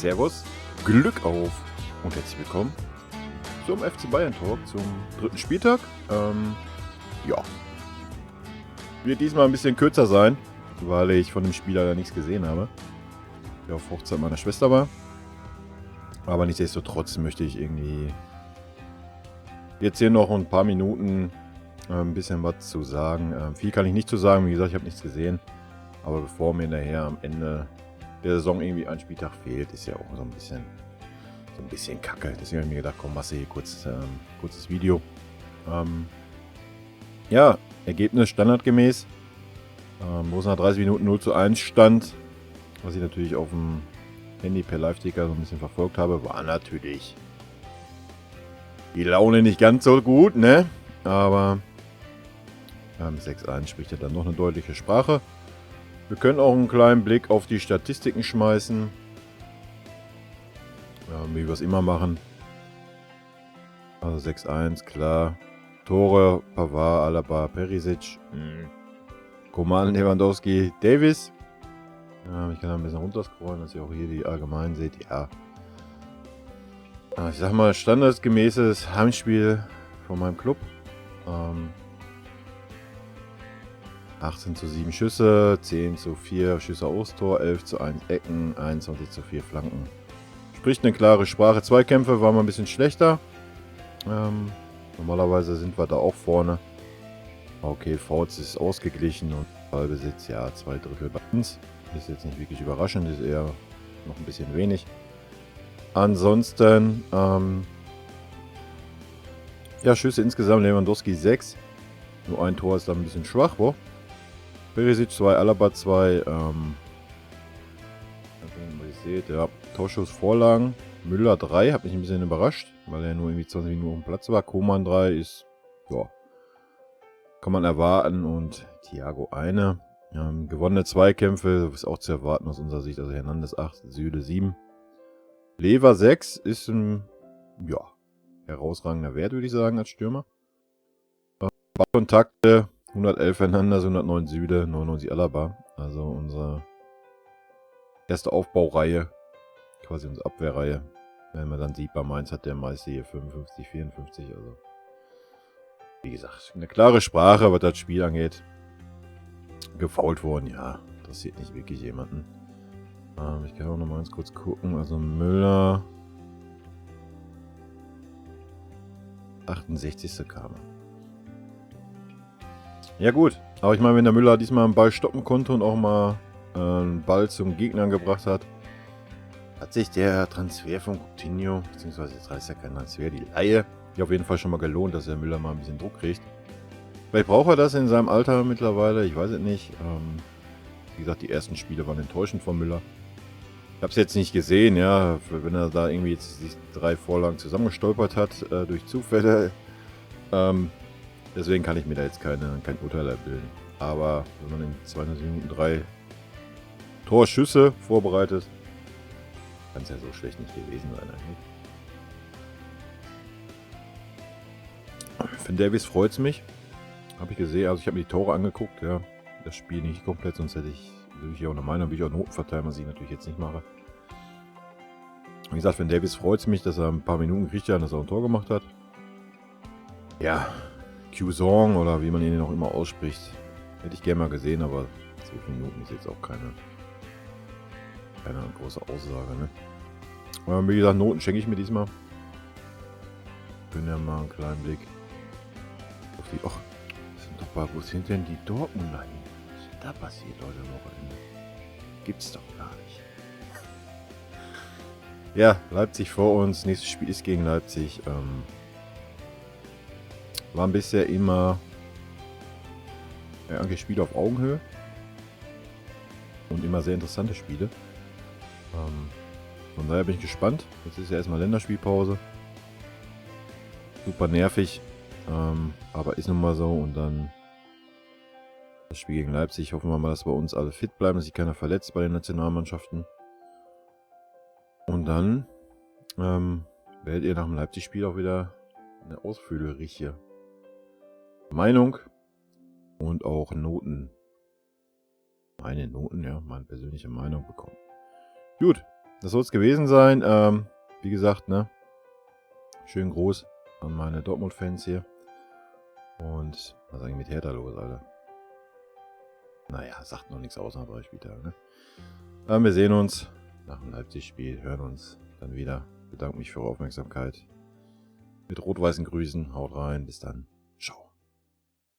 Servus, Glück auf und herzlich willkommen zum FC Bayern Talk, zum 3. Spieltag. Ja, wird diesmal ein bisschen kürzer sein, weil ich von dem Spiel leider nichts gesehen habe. Der auf Hochzeit meiner Schwester war. Aber nichtsdestotrotz möchte ich irgendwie jetzt hier noch ein paar Minuten ein bisschen was zu sagen. Viel kann ich nicht zu sagen, wie gesagt, ich habe nichts gesehen. Aber bevor mir nachher am Ende der Saison irgendwie ein Spieltag fehlt, ist ja auch so ein bisschen kacke. Deswegen habe ich mir gedacht, komm, machst du hier kurzes Video. Ja, Ergebnis standardgemäß. Wo es nach 30 Minuten 0:1 stand, was ich natürlich auf dem Handy per Live-Ticker so ein bisschen verfolgt habe, war natürlich die Laune nicht ganz so gut, ne? Aber 6:1 spricht ja dann noch eine deutliche Sprache. Wir können auch einen kleinen Blick auf die Statistiken schmeißen. Wie wir es immer machen. Also 6:1, klar. Tore, Pavard, Alaba, Perisic. Coman, Lewandowski, Davis. Ich kann ein bisschen runterscrollen, dass ihr auch hier die allgemeinen seht. Ja. Ich sag mal, standesgemäßes Heimspiel von meinem Club. 18:7 Schüsse, 10:4 Schüsse aufs Tor, 11:1 Ecken, 21:4 Flanken. Spricht eine klare Sprache. Zweikämpfe waren wir ein bisschen schlechter. Normalerweise sind wir da auch vorne. Okay, Fouls ist ausgeglichen und Ballbesitz, ja, 2/3 bei uns. Ist jetzt nicht wirklich überraschend, ist eher noch ein bisschen wenig. Ansonsten, ja, Schüsse insgesamt, Lewandowski 6. Nur ein Tor ist da ein bisschen schwach, wo? Perisic 2, Alaba 2, wie ihr seht, ja, Torschuss, Vorlagen. Müller 3, hat mich ein bisschen überrascht, weil er nur irgendwie 20 Minuten auf dem Platz war. Coman 3 ist, ja, kann man erwarten. Und Thiago 1. Gewonnene Zweikämpfe, ist auch zu erwarten aus unserer Sicht. Also Hernandez 8, Süle 7. Lever 6 ist ein, ja, herausragender Wert, würde ich sagen, als Stürmer. Ballkontakte 111 Hernandez, 109 Süle, 99 Alaba. Also unsere erste Aufbaureihe, quasi unsere Abwehrreihe. Wenn man dann sieht, bei Mainz hat der meiste hier 55, 54. Also, wie gesagt, eine klare Sprache, was das Spiel angeht. Gefoult worden, ja, interessiert nicht wirklich jemanden. Ich kann auch noch mal ganz kurz gucken. Also Müller 68. kam. Ja gut, aber ich meine, wenn der Müller diesmal einen Ball stoppen konnte und auch mal einen Ball zum Gegner gebracht hat, hat sich der Transfer von Coutinho, beziehungsweise jetzt heißt ja kein Transfer, die Leihe, auf jeden Fall schon mal gelohnt, dass der Müller mal ein bisschen Druck kriegt. Vielleicht braucht er das in seinem Alter mittlerweile, ich weiß es nicht. Wie gesagt, die ersten Spiele waren enttäuschend von Müller. Ich habe es jetzt nicht gesehen, ja, wenn er da irgendwie jetzt die 3 Vorlagen zusammengestolpert hat durch Zufälle. Deswegen kann ich mir da jetzt kein Urteil erbilden. Aber wenn man in 22 Minuten 3 Torschüsse vorbereitet, kann es ja so schlecht nicht gewesen sein eigentlich. Für Davis freut es mich. Habe ich gesehen, also ich habe mir die Tore angeguckt, ja. Das Spiel nicht komplett, sonst würde ich ja auch eine Meinung, würde ich auch Noten verteilen, was ich natürlich jetzt nicht mache. Wie gesagt, für Davis freut es mich, dass er ein paar Minuten gekriegt hat, dass er ein Tor gemacht hat. Ja, Q-Song oder wie man ihn noch immer ausspricht, hätte ich gerne mal gesehen, aber 12 Minuten ist jetzt auch keine große Aussage, ne? Aber wie gesagt, Noten schenke ich mir diesmal. Können ja mal einen kleinen Blick auf die. Och, das sind doch wo sind denn die Dortmunder hin? Was ist da passiert, Leute, am Wochenende? Gibt's doch gar nicht. Ja, Leipzig vor uns. Nächstes Spiel ist gegen Leipzig. Waren bisher immer eigentlich Spiele auf Augenhöhe. Und immer sehr interessante Spiele. Von daher bin ich gespannt. Jetzt ist ja erstmal Länderspielpause. Super nervig. Aber ist nun mal so. Und dann das Spiel gegen Leipzig. Hoffen wir mal, dass bei uns alle fit bleiben, dass sich keiner verletzt bei den Nationalmannschaften. Und dann werdet ihr nach dem Leipzig-Spiel auch wieder eine ausführliche Meinung und auch Noten. Meine Noten, ja, meine persönliche Meinung bekommen. Gut, das soll es gewesen sein. Wie gesagt, ne? Schön groß an meine Dortmund-Fans hier. Und was ist eigentlich mit Hertha los, Alter? Naja, sagt noch nichts aus nach 3 Spieltagen, ne? Wir sehen uns nach dem Leipzig-Spiel, hören uns dann wieder. Ich bedanke mich für eure Aufmerksamkeit. Mit rot-weißen Grüßen, haut rein, bis dann.